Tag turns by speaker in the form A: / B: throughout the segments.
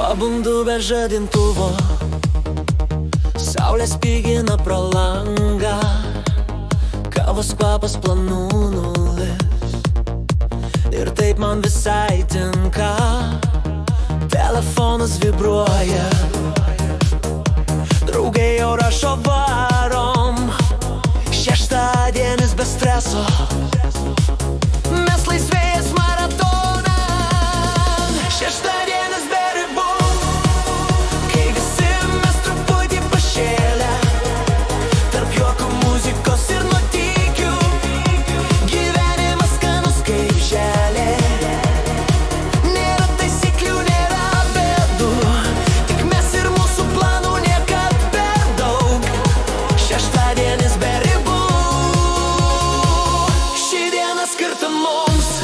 A: Pabundu be žadintuvo, saulė spigina pro langą, kavos kvapas planų nulis. Ir taip man visai tinka, telefonas vibruoja, draugai jau rašo varom, šeštadienis be streso, mes laisvėjęs maratoną. Šeštadienis be ribų, kai visi mes truputį pašėlę, tarp juoko, muzikos ir nuotykių, gyvenimas skanus kaip želė. Nėra taisyklių, nėra bėdų, tik mes ir mūsų planų niekad per daug. Šeštadienis be ribų, ši diena skirta mums.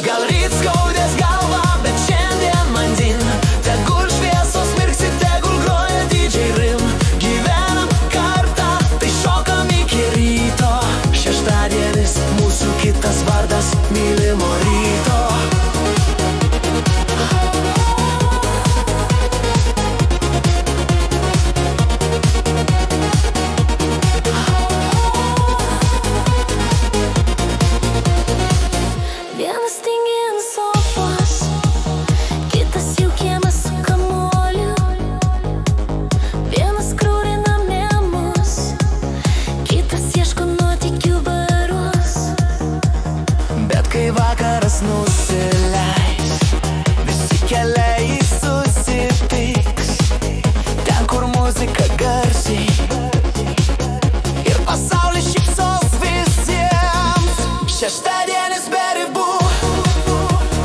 A: Gal ryt skaudės galva, bet šiandien man dzin. Tegul šviesos mirksi, tegul groja DJ Rim. Gyvenam kartą, tai šokam iki ryto. Šeštadienis mūsų kitas vardas, mylimo ryto.
B: Vienas tingi ant sofos, kitas jau kieme su kamuoliu. Vienas krūrina memus, kitas ieško nuotykių barus.
A: Bet kai vakaras nusileis, visi keliai susitiks, ten kur muzika garsiai ir pasaulis šypsos visiems. Šeštadienis be ribų,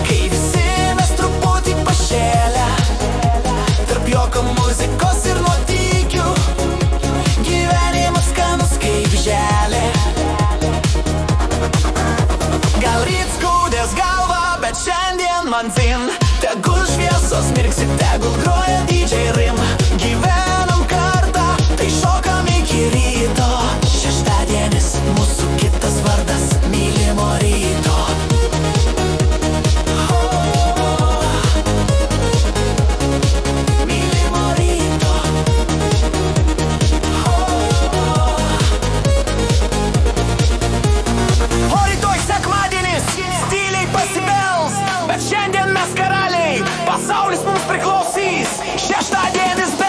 A: kai visi mes truputį pašėlę, tarp juoko, muzikos ir nuotykių, gyvenimas skanus kaip želė. Gal ryt skaudės galva, bet šiandien man dzin. Tegul šviesos mirksi, tegul groja DJ Rim. Gyvenam kartą, tai šokam iki ryto. Šeštadienis mūsų kitas vardas, mylimo ryto. Mylimo ryto. O rytoj sekmadienis, tyliai pasibels, bet šiandien mes karaliai, pasaulis mums priklausys. Šeštadienis be